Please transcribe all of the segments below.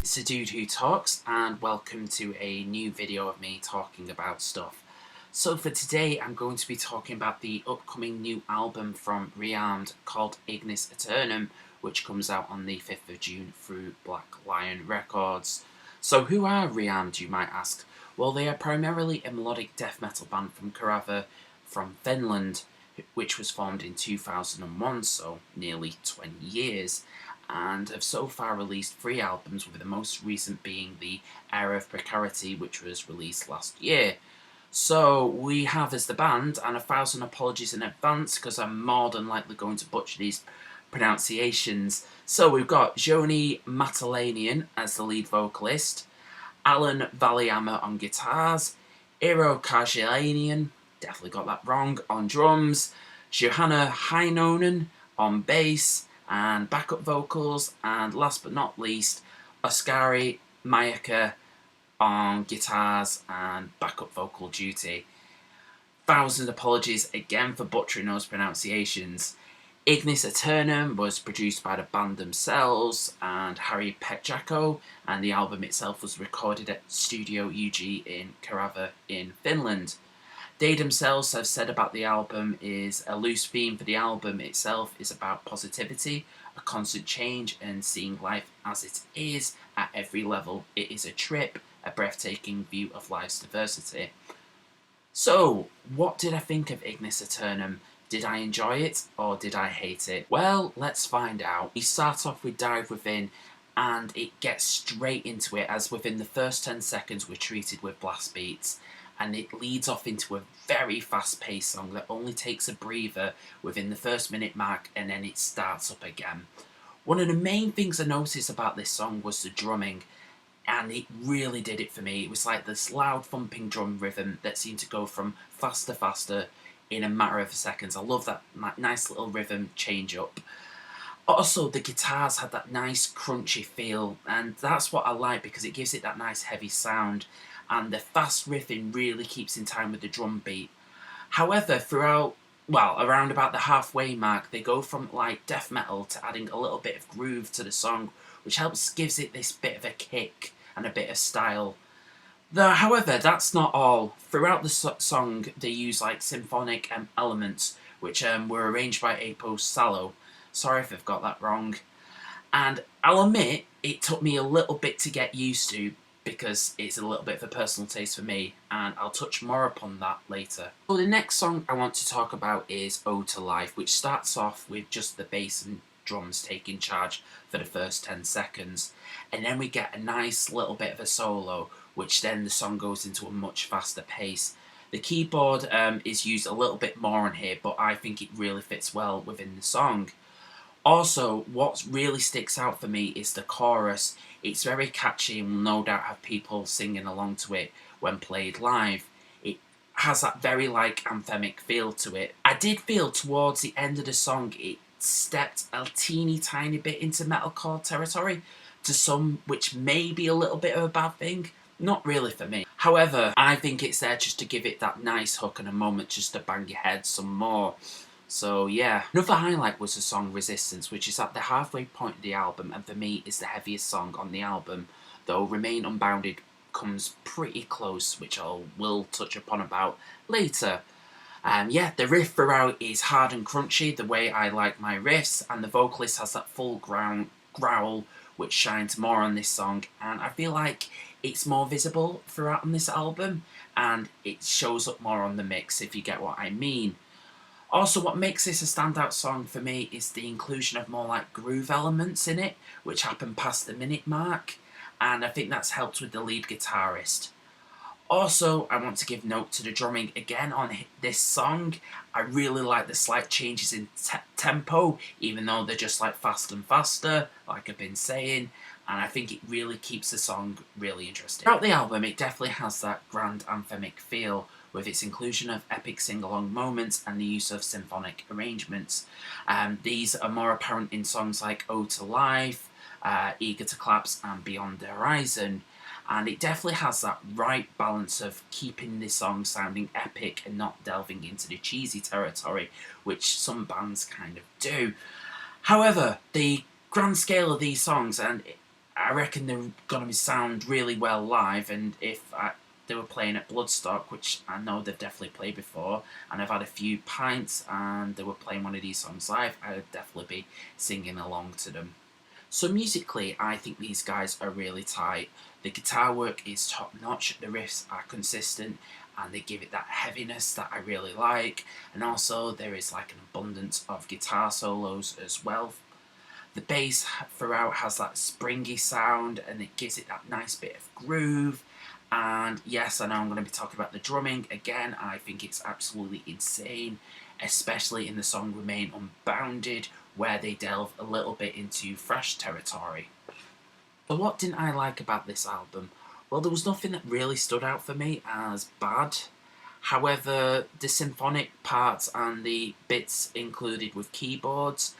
it's a dude who talks, and welcome to a new video of me talking about stuff. So for today I'm going to be talking about the upcoming new album from Rearmed called Ignis Aeternum, which comes out on the 5th of June through Black Lion Records. So who are Rearmed, you might ask? Well, they are primarily a melodic death metal band from Kerava, from Finland, which was formed in 2001, so nearly 20 years, and have so far released 3 albums, with the most recent being the Era of Precarity, which was released last year. So we have as the band, and 1,000 apologies in advance because I'm more than likely going to butcher these pronunciations. So we've got Joni Matalanian as the lead vocalist, Alan Valiama on guitars, Eero Karjalainen, definitely got that wrong, on drums, Johanna Heinonen on bass and backup vocals, and last but not least, Oskari Mayaka on guitars and backup vocal duty. 1,000 apologies again for butchering those pronunciations. Ignis Aeternum was produced by the band themselves and Harry Petjako, and the album itself was recorded at Studio UG in Kerava in Finland. They themselves have said about the album is a loose theme for the album itself is about positivity, a constant change, and seeing life as it is at every level. It is a trip, a breathtaking view of life's diversity. So, what did I think of Ignis Aeternum? Did I enjoy it or did I hate it? Well, let's find out. We start off with Dive Within, and it gets straight into it, as within the first 10 seconds we're treated with blast beats, and it leads off into a very fast-paced song that only takes a breather within the first minute mark, and then it starts up again. One of the main things I noticed about this song was the drumming, and it really did it for me. It was like this loud thumping drum rhythm that seemed to go from fast to faster in a matter of seconds. I love that nice little rhythm change up. Also, the guitars had that nice crunchy feel, and that's what I like because it gives it that nice heavy sound, and the fast riffing really keeps in time with the drum beat. However, throughout, well, around about the halfway mark, they go from like death metal to adding a little bit of groove to the song, which gives it this bit of a kick and a bit of style. However, that's not all. Throughout the song, they use like symphonic elements, which were arranged by Apo Salo. Sorry if I've got that wrong. And I'll admit, it took me a little bit to get used to, because it's a little bit of a personal taste for me, and I'll touch more upon that later. So the next song I want to talk about is Ode to Life, which starts off with just the bass and drums taking charge for the first 10 seconds, and then we get a nice little bit of a solo, which then the song goes into a much faster pace. The keyboard is used a little bit more on here, but I think it really fits well within the song. Also, what really sticks out for me is the chorus. It's very catchy and will no doubt have people singing along to it when played live. It has that very like anthemic feel to it. I did feel towards the end of the song it stepped a teeny tiny bit into metalcore territory, to some which may be a little bit of a bad thing. Not really for me. However, I think it's there just to give it that nice hook and a moment just to bang your head some more. So yeah. Another highlight was the song Resistance, which is at the halfway point of the album, and for me is the heaviest song on the album, though Remain Unbounded comes pretty close, which I will touch upon about later. Yeah, the riff throughout is hard and crunchy, the way I like my riffs, and the vocalist has that full growl, which shines more on this song, and I feel like it's more visible throughout on this album, and it shows up more on the mix, if you get what I mean. Also, what makes this a standout song for me is the inclusion of more like groove elements in it, which happen past the minute mark, and I think that's helped with the lead guitarist. Also, I want to give note to the drumming again on this song. I really like the slight changes in tempo, even though they're just like fast and faster, like I've been saying, and I think it really keeps the song really interesting. Throughout the album, it definitely has that grand anthemic feel, with its inclusion of epic sing-along moments and the use of symphonic arrangements. These are more apparent in songs like Ode to Life, Eager to Collapse, and Beyond the Horizon. And it definitely has that right balance of keeping the song sounding epic and not delving into the cheesy territory, which some bands kind of do. However, the grand scale of these songs, and I reckon they're going to sound really well live, and if they were playing at Bloodstock, which I know they've definitely played before, and I've had a few pints and they were playing one of these songs live, I would definitely be singing along to them. So musically, I think these guys are really tight. The guitar work is top notch, the riffs are consistent, and they give it that heaviness that I really like, and also there is like an abundance of guitar solos as well. The bass throughout has that springy sound, and it gives it that nice bit of groove. And yes, I know I'm going to be talking about the drumming again. I think it's absolutely insane, especially in the song Remain Unbounded, where they delve a little bit into thrash territory. So what didn't I like about this album? Well, there was nothing that really stood out for me as bad. However, the symphonic parts and the bits included with keyboards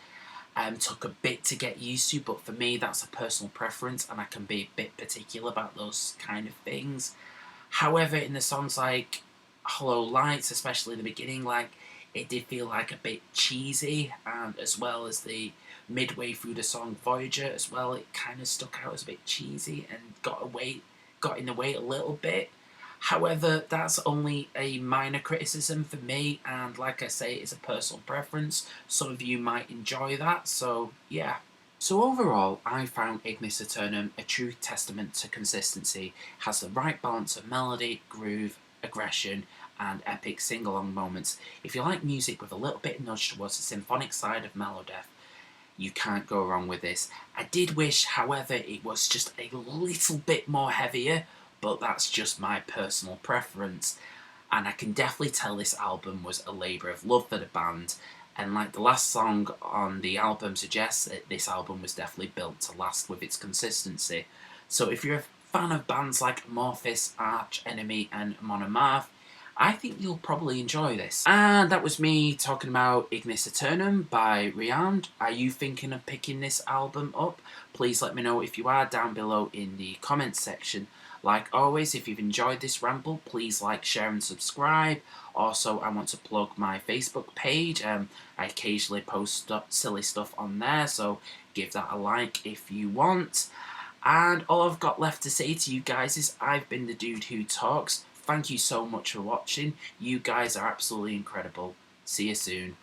took a bit to get used to, but for me that's a personal preference and I can be a bit particular about those kind of things. However, in the songs like Hollow Lights, especially in the beginning, like, it did feel like a bit cheesy, and as well as the midway through the song Voyager as well, it kind of stuck out as a bit cheesy and got in the way a little bit. However, that's only a minor criticism for me, and like I say, it's a personal preference. Some of you might enjoy that, so yeah. So overall, I found Ignis Aeternum a true testament to consistency, has the right balance of melody, groove, aggression, and epic sing-along moments. If you like music with a little bit of nudge towards the symphonic side of melodeath, you can't go wrong with this. I did wish, however, it was just a little bit more heavier, but that's just my personal preference. And I can definitely tell this album was a labour of love for the band, and like the last song on the album suggests, this album was definitely built to last with its consistency. So if you're a fan of bands like Amorphis, Arch Enemy and Monomath, I think you'll probably enjoy this. And that was me talking about Ignis Aeternum by Rearmed. Are you thinking of picking this album up? Please let me know if you are down below in the comments section. Like always, if you've enjoyed this ramble, please like, share and subscribe. Also, I want to plug my Facebook page. I occasionally post silly stuff on there, so give that a like if you want. And all I've got left to say to you guys is I've been the dude who talks. Thank you so much for watching. You guys are absolutely incredible. See you soon.